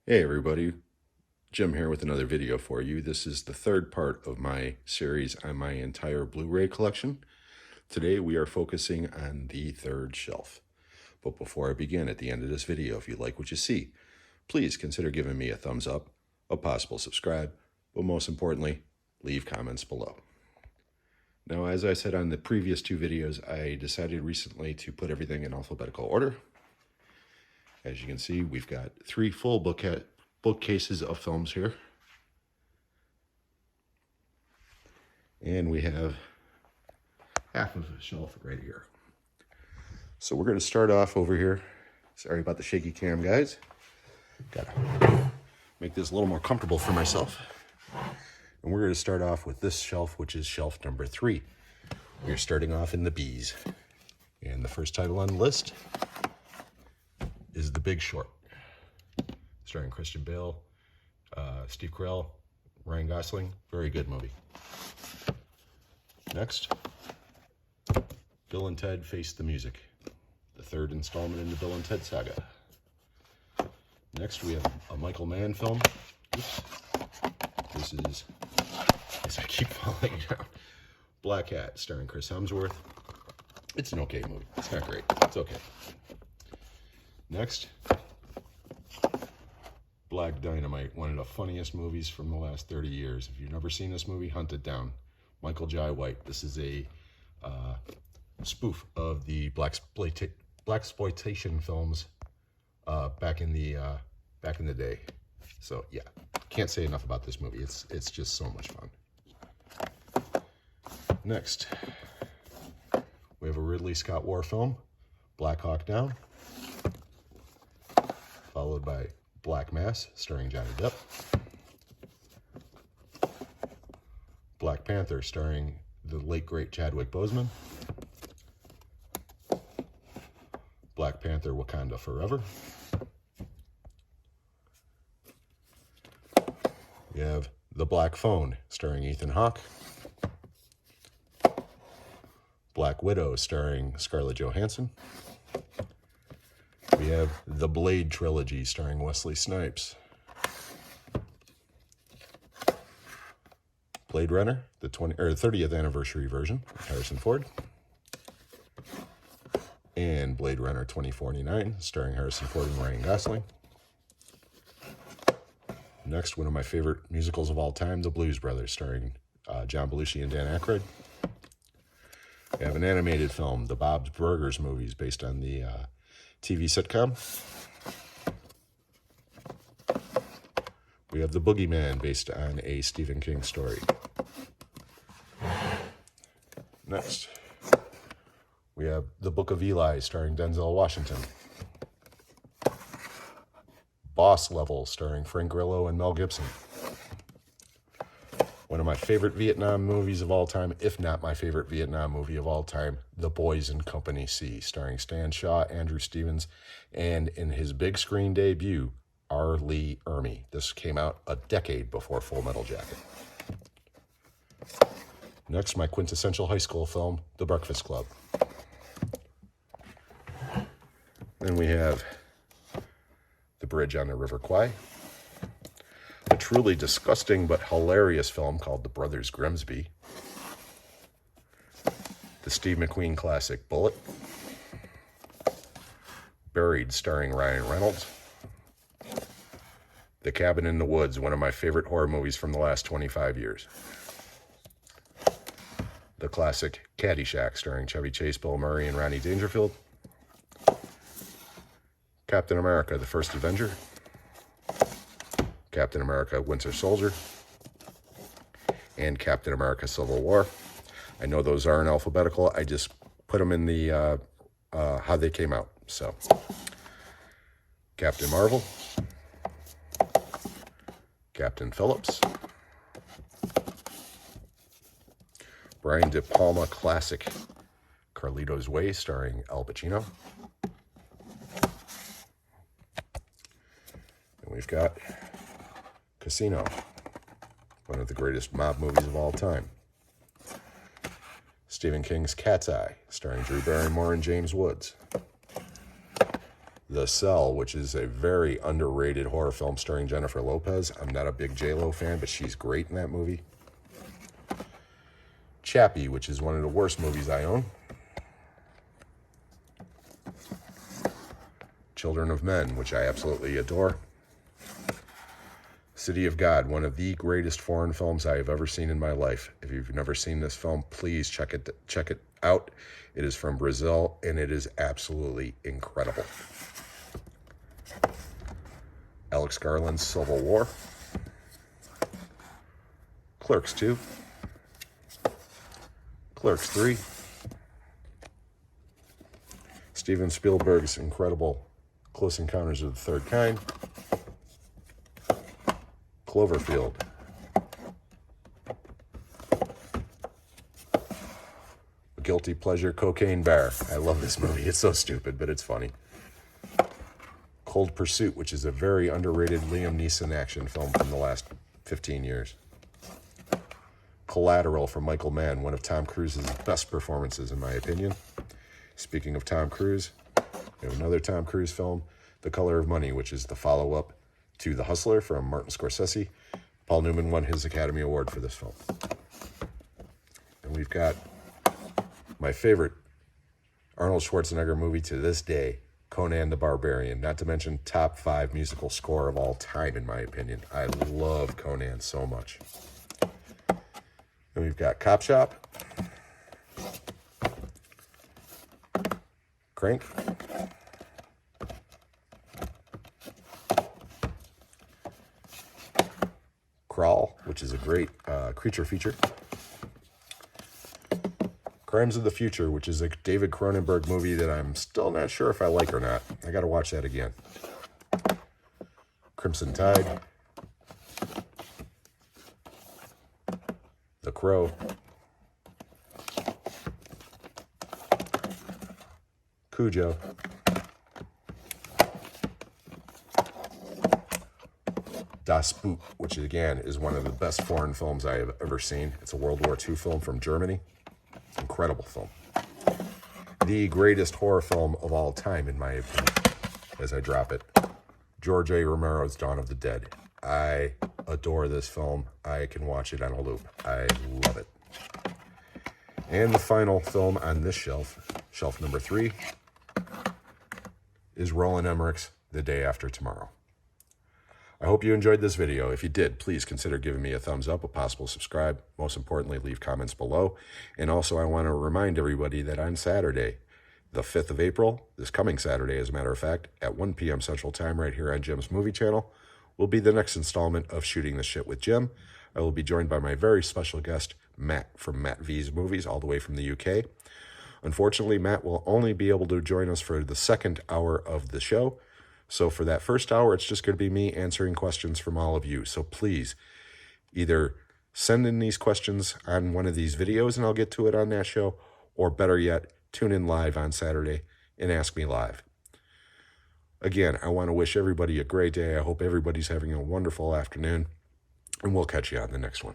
Hey everybody, Jim here with another video for you. This is the third part of my series on my entire Blu-ray collection. Today we are focusing on the third shelf. But before I begin, at the end of this video, if you like what you see, please consider giving me a thumbs up, a possible subscribe, but most importantly, leave comments below. Now, as I said on the previous two videos, I decided recently to put everything in alphabetical order. As you can see, we've got three full bookcases of films here. And we have half of a shelf right here. So we're going to start off over here. Sorry about the shaky cam, guys. Gotta make this a little more comfortable for myself. And we're going to start off with this shelf, which is shelf number 3. We're starting off in the B's. And the first title on the list is The Big Short, starring Christian Bale, Steve Carell, Ryan Gosling. Very good movie. Next, Bill and Ted Face the Music, the third installment in the Bill and Ted saga. Next, we have a Michael Mann film. Oops. This is, as I keep falling down, Black Hat, starring Chris Hemsworth. It's an okay movie. It's not great. It's okay. Next, Black Dynamite, one of the funniest movies from the last 30 years. If you've never seen this movie, hunt it down. Michael Jai White. This is a spoof of the blaxploitation films back in the day. So yeah, can't say enough about this movie. It's just so much fun. Next, we have a Ridley Scott war film, Black Hawk Down, followed by Black Mass, starring Johnny Depp. Black Panther, starring the late, great Chadwick Boseman. Black Panther, Wakanda Forever. We have The Black Phone, starring Ethan Hawke. Black Widow, starring Scarlett Johansson. We have The Blade Trilogy, starring Wesley Snipes. Blade Runner, the 30th anniversary version with Harrison Ford. And Blade Runner 2049, starring Harrison Ford and Ryan Gosling. Next, one of my favorite musicals of all time, The Blues Brothers, starring John Belushi and Dan Aykroyd. We have an animated film, the Bob's Burgers movies, based on the TV sitcom. We have The Boogeyman, based on a Stephen King story. Next, we have The Book of Eli, starring Denzel Washington. Boss Level, starring Frank Grillo and Mel Gibson. One of my favorite Vietnam movies of all time, if not my favorite Vietnam movie of all time, The Boys in Company C, starring Stan Shaw, Andrew Stevens, and in his big screen debut, R. Lee Ermey. This came out a decade before Full Metal Jacket. Next, my quintessential high school film, The Breakfast Club. Then we have The Bridge on the River Kwai, a truly disgusting but hilarious film called The Brothers Grimsby, the Steve McQueen classic Bullet, Buried, starring Ryan Reynolds, The Cabin in the Woods, one of my favorite horror movies from the last 25 years, the classic Caddyshack, starring Chevy Chase, Bill Murray, and Rodney Dangerfield, Captain America, The First Avenger, Captain America, Winter Soldier, and Captain America, Civil War. I know those aren't alphabetical. I just put them in the how they came out. So, Captain Marvel, Captain Phillips, Brian De Palma classic, Carlito's Way, starring Al Pacino. And we've got Casino, one of the greatest mob movies of all time. Stephen King's Cat's Eye, starring Drew Barrymore and James Woods. The Cell, which is a very underrated horror film starring Jennifer Lopez. I'm not a big J-Lo fan, but she's great in that movie. Chappie, which is one of the worst movies I own. Children of Men, which I absolutely adore. City of God, one of the greatest foreign films I have ever seen in my life. If you've never seen this film, please check it out. It is from Brazil, and it is absolutely incredible. Alex Garland's Civil War. Clerks 2. Clerks 3. Steven Spielberg's incredible Close Encounters of the Third Kind. Cloverfield. A Guilty Pleasure, Cocaine Bear. I love this movie. It's so stupid, but it's funny. Cold Pursuit, which is a very underrated Liam Neeson action film from the last 15 years. Collateral from Michael Mann, one of Tom Cruise's best performances, in my opinion. Speaking of Tom Cruise, we have another Tom Cruise film, The Color of Money, which is the follow-up to The Hustler from Martin Scorsese. Paul Newman won his Academy Award for this film. And we've got my favorite Arnold Schwarzenegger movie to this day, Conan the Barbarian, not to mention top 5 musical score of all time, in my opinion. I love Conan so much. And we've got Cop Shop, Crank, Crawl, which is a great creature feature. Crimes of the Future, which is a David Cronenberg movie that I'm still not sure if I like or not. I got to watch that again. Crimson Tide. The Crow. Cujo. Das Boot, which again is one of the best foreign films I have ever seen. It's a World War II film from Germany. Incredible film. The greatest horror film of all time, in my opinion, as I drop it. George A. Romero's Dawn of the Dead. I adore this film. I can watch it on a loop. I love it. And the final film on this shelf, shelf number 3, is Roland Emmerich's The Day After Tomorrow. I hope you enjoyed this video. If you did, please consider giving me a thumbs up, a possible subscribe. Most importantly, leave comments below. And also, I want to remind everybody that on Saturday, the 5th of April, this coming Saturday, as a matter of fact, at 1 p.m. Central Time right here on Jim's Movie Channel, will be the next installment of Shooting the Shit with Jim. I will be joined by my very special guest, Matt from Matt V's Movies, all the way from the UK. Unfortunately, Matt will only be able to join us for the second hour of the show. So for that first hour, it's just going to be me answering questions from all of you. So please, either send in these questions on one of these videos and I'll get to it on that show, or better yet, tune in live on Saturday and ask me live. Again, I want to wish everybody a great day. I hope everybody's having a wonderful afternoon, and we'll catch you on the next one.